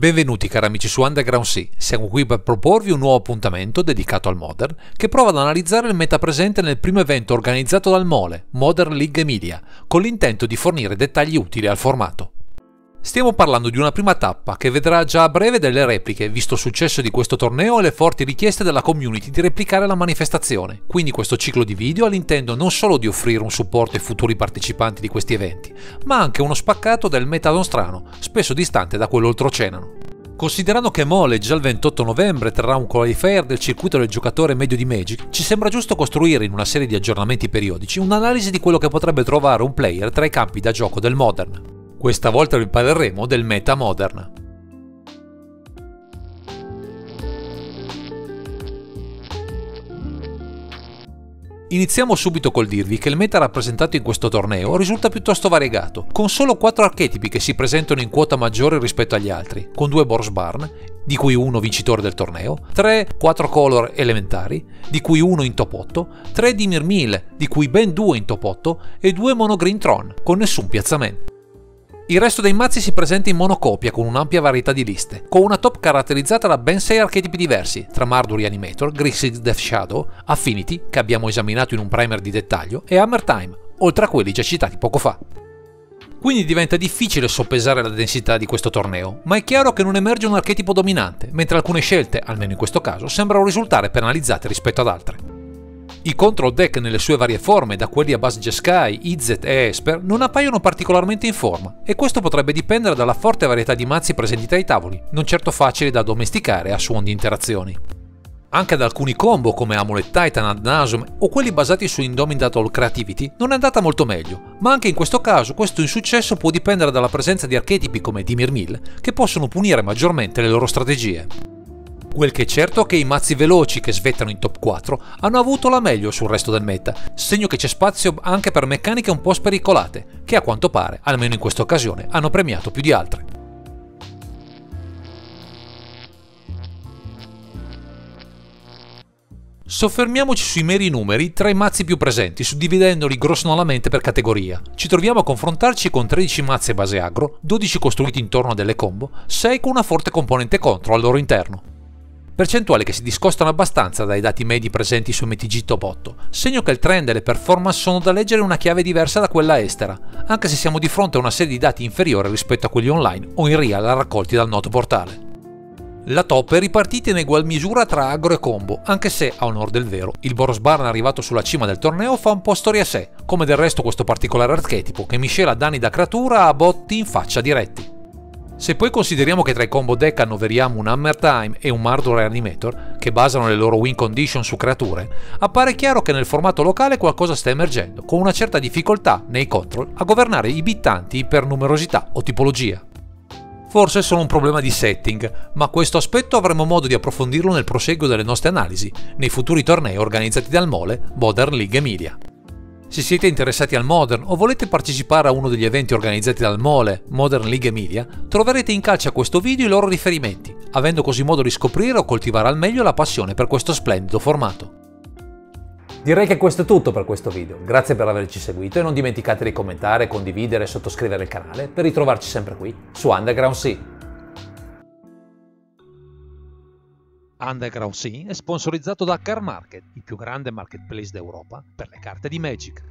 Benvenuti cari amici su Underground Sea, siamo qui per proporvi un nuovo appuntamento dedicato al Modern che prova ad analizzare il meta presente nel primo evento organizzato dal Mole, Modern League Emilia, con l'intento di fornire dettagli utili al formato. Stiamo parlando di una prima tappa che vedrà già a breve delle repliche, visto il successo di questo torneo e le forti richieste della community di replicare la manifestazione, quindi questo ciclo di video ha l'intento non solo di offrire un supporto ai futuri partecipanti di questi eventi, ma anche uno spaccato del meta nostrano, spesso distante da quello oltreoceano. Considerando che Mole già il 28 novembre terrà un qualifier del circuito del giocatore medio di Magic, ci sembra giusto costruire in una serie di aggiornamenti periodici un'analisi di quello che potrebbe trovare un player tra i campi da gioco del Modern. Questa volta vi parleremo del meta Modern. Iniziamo subito col dirvi che il meta rappresentato in questo torneo risulta piuttosto variegato, con solo 4 archetipi che si presentano in quota maggiore rispetto agli altri, con 2 Boros-Barn, di cui uno vincitore del torneo, 3 4 color elementari, di cui uno in top 8, 3 Dimir Mill, di cui ben 2 in top 8, e 2 Mono Green Tron, con nessun piazzamento. Il resto dei mazzi si presenta in monocopia con un'ampia varietà di liste, con una top caratterizzata da ben 6 archetipi diversi, tra Mardu Animator, Grixis Death Shadow, Affinity, che abbiamo esaminato in un primer di dettaglio, e Hammer Time, oltre a quelli già citati poco fa. Quindi diventa difficile soppesare la densità di questo torneo, ma è chiaro che non emerge un archetipo dominante, mentre alcune scelte, almeno in questo caso, sembrano risultare penalizzate rispetto ad altre. I control deck nelle sue varie forme, da quelli a base Jeskai, Izzet e Esper, non appaiono particolarmente in forma, e questo potrebbe dipendere dalla forte varietà di mazzi presenti tra i tavoli, non certo facili da domesticare a suon di interazioni. Anche ad alcuni combo come Amulet Titan ad Nasum o quelli basati su Indomitable Creativity non è andata molto meglio, ma anche in questo caso questo insuccesso può dipendere dalla presenza di archetipi come Dimir Mill che possono punire maggiormente le loro strategie. Quel che è certo è che i mazzi veloci che svettano in top 4 hanno avuto la meglio sul resto del meta, segno che c'è spazio anche per meccaniche un po' spericolate, che a quanto pare, almeno in questa occasione, hanno premiato più di altre. Soffermiamoci sui meri numeri tra i mazzi più presenti, suddividendoli grossolanamente per categoria. Ci troviamo a confrontarci con 13 mazzi a base agro, 12 costruiti intorno a delle combo, 6 con una forte componente contro al loro interno. Percentuali che si discostano abbastanza dai dati medi presenti su MTG Top 8, segno che il trend e le performance sono da leggere in una chiave diversa da quella estera, anche se siamo di fronte a una serie di dati inferiore rispetto a quelli online o in real raccolti dal noto portale. La top è ripartita in egual misura tra agro e combo, anche se, a onor del vero, il Boros-Barn arrivato sulla cima del torneo fa un po' storia a sé, come del resto questo particolare archetipo che miscela danni da creatura a botti in faccia diretti. Se poi consideriamo che tra i combo deck annoveriamo un Hammer Time e un Mardu Animator, che basano le loro win condition su creature, appare chiaro che nel formato locale qualcosa sta emergendo, con una certa difficoltà nei control a governare i bittanti per numerosità o tipologia. Forse è solo un problema di setting, ma questo aspetto avremo modo di approfondirlo nel proseguo delle nostre analisi, nei futuri tornei organizzati dal Mole Modern League Emilia. Se siete interessati al Modern o volete partecipare a uno degli eventi organizzati dal Mole Modern League Emilia, troverete in calce a questo video i loro riferimenti, avendo così modo di scoprire o coltivare al meglio la passione per questo splendido formato. Direi che questo è tutto per questo video, grazie per averci seguito e non dimenticate di commentare, condividere e sottoscrivere il canale per ritrovarci sempre qui su Underground Sea. Underground Sea è sponsorizzato da Card Market, il più grande marketplace d'Europa per le carte di Magic.